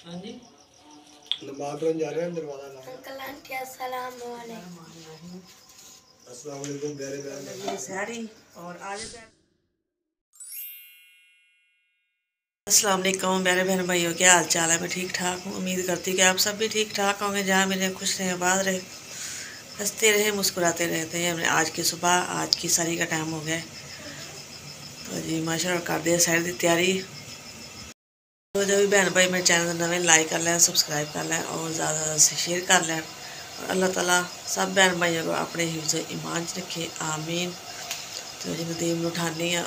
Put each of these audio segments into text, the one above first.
हाँ जी, नमाज पढ़ने जा रहे हैं दरवाजा ला। अंकल आंटी अस्सलाम वालेकुम। अस्सलाम वालेकुम प्यारे बहन। सहरी और आज अस्सलाम वालेकुम प्यारे बहन भाइयों, क्या हाल चाल है। मैं ठीक ठाक हूँ। उम्मीद करती हूँ कि आप सब भी ठीक ठाक होंगे। जहाँ मिले खुश रहे, आबाद रहे, हंसते रहे, मुस्कुराते रहते हैं। हमने आज की सुबह, आज की सारी का टाइम हो गया है। तो जी माशाअल्लाह कर दिया सारी की तैयारी। तो जो भी बहन भाई मेरे चैनल नवे लाइक कर लें, सब्सक्राइब कर लें और ज़्यादा से शेयर कर लें। और अल्लाह ताला सब बहन भाइयों को अपने हिफ्ज़ ईमान च रखे, आमीन। तो जी नदीम में उठानी है,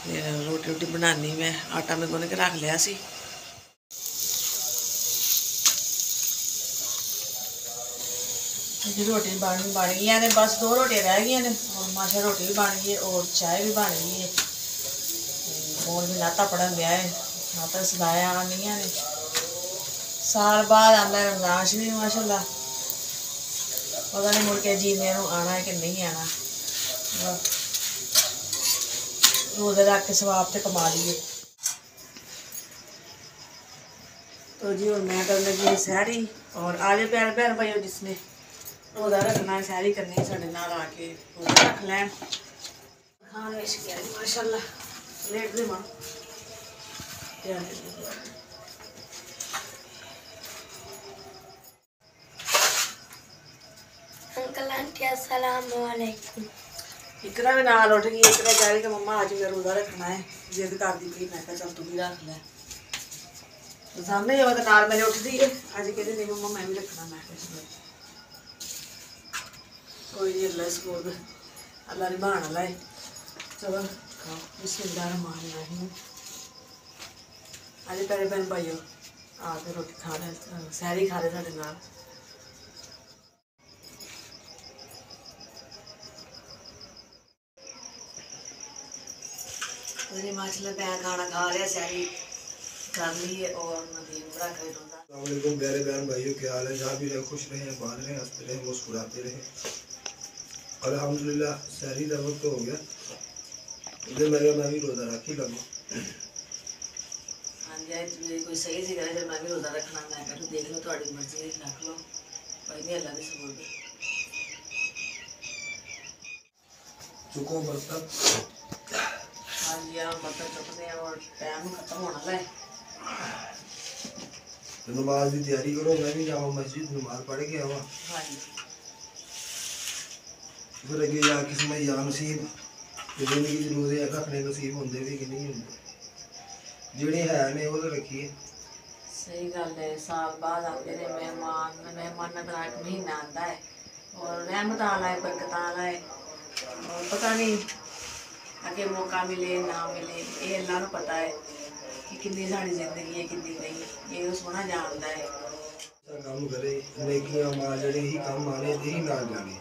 फिर रोटी रोटी बनानी। मैं आटा में गुन के रख लिया सी। जी रोटी बन गई ने, बस 2 रोटियां रह गई ने और माशा रोटी भी बन गई और चाय भी बन गई है। मोल भी नाता पढ़न गया है, नाता सदाया आनी ने। साल बाद आंदा रमजान शरीफ माशाअल्लाह। पता नहीं मुड़ के जीने आना है कि नहीं आना। रोजे रख के सवाब तो कमा लीए। तो जी और मैं कर लगी है सहरी। और आज प्यारे भैन भाइयों जिसने रोजा रखना है, सहरी करनी है, साढ़े नाल आके रोजा रख लैन। खाने माशाअल्लाह लेट दे मां अंकल आंटी अस्सलाम वालेकुम। इकरा भी नाल उठ गई। इकरा कह रही कि मम्मा आज मेरा रोजा रखना है, जिद कर दी पी। मैं चल तू भी रख लै। तो सामने जो तो नाल मेरे उठती है। अज कहते नहीं मम्मा मैं भी रखना। मैं कोई नहीं, अल्लाह स्कूल अल्लाह निभाने वाला है। चलो खाओ बिस्मिल्लाहिर्रहमानिर्रहीम। अज प्यारे भैन भाइयों आके रोटी खा रहे, सहरी खा रहे साढ़े नाल। माशाल्लाह मैं खाना खा रहा, सहरी कर ली है और नदीम रख रहे रोजा। अस्सलाम वालेकुम प्यारे बहन भाइयों, क्या हाल है। जहाँ भी रहे खुश रहे, आबाद रहे, हंसते रहे, मुस्कुराते रहे। अल्हम्दुलिल्लाह सहरी का वक्त हो गया। इधर मैं भी रोजा रख ही लगा। हाँ जी, कोई सही सी करे मैं भी रोजा रखना। मैं कहूँ देख लो, थोड़ी मर्जी रख लो, कोई नहीं, अल्लाह की सबूत। चुको बर्तन। हाँ जी, हम बर्तन चुकते हैं और टाइम खत्म होने वाला है। नमाज की तैयारी करो, मैं भी जाऊँ मस्जिद नमाज पढ़ के आवा। हाँ जी, फिर अगे जा किस्मत या नसीब जिंदगी रोजे रखने नसीब होंगे भी कि नहीं होंगे। ਜਿਹੜੇ है ने वो तो रखिए। सही गल है। साल बाद आते ने मेहमान, मेहमान का एक महीना आता है और रहमत आला है, बरकत आला है। और पता नहीं अगे मौका मिले ना मिले, ये अल्लाह को पता है कि कितनी साड़ी जिंदगी है कितनी नहीं। ये सोना जानता है। काम करे नेकियां माल जड़े ही काम आने ते ही ना जाने।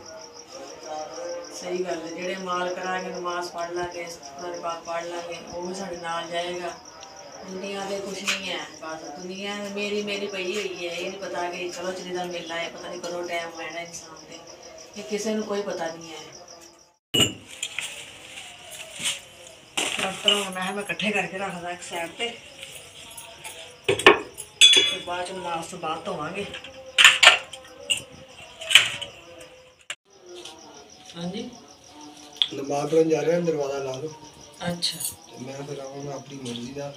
सही गल है। जेड़े माल करांगे, नमाज पढ़ लांगे, कुरान पाक पढ़ लांगे, वो भी साढ़े नाल जाएगा। दुनिया के कुछ नहीं है, बस दुनिया मेरी मेरी पई हुई है। ये नहीं पता कि चलो चली दा मेला है, पता नहीं कदों टाइम आना इंसान के, ये किसी को कोई पता नहीं है। मैं कट्ठे करके रखदा एक साइड पे, फिर बाद च नमाज तो बाद धोवांगे। हाँ जी, नमाज पढ़ने जा रहे हैं दरवाजा ला लो। अच्छा तो मैं फिर आऊँगा अपनी मर्जी का।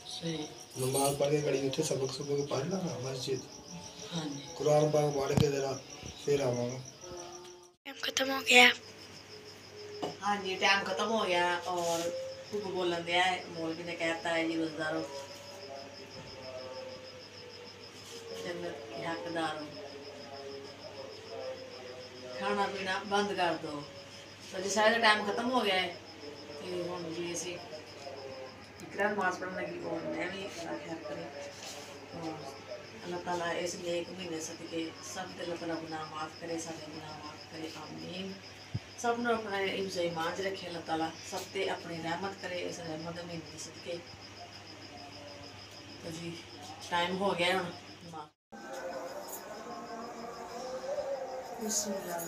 सही। नमाज पढ़ के घड़ी उठे सबक सबक पढ़ लाना मस्जिद। हाँ जी, कुरान पाक पढ़ के जरा फिर आवांगा। टाइम खत्म हो गया। हाँ जी, टाइम खत्म हो गया और खूब बोलन दिया है। मौलवी ने कहता है जी रोजदारों जन्नत के हकदार हो, खाना पीना बंद कर दो। तो जी सारा टाइम खत्म हो गया है। तो हम जी असी इकरा नमाज पढ़ने लगी और मैं भी अल्लाह खैर करे। और अल्लाह ताला इस नेक महीने सदके सब ते अल्लाह ताला गुनाह माफ़ करे, सारे गुनाह माफ़ करे, आमीन। सब ने अपना हिफ्ज़ ईमान च रखे अल्लाह ताला, सब ते अपनी रहमत करे इस रहमत दे महीने सदके। तो जी टाइम हो गया हुण। बिस्मिल्लाह।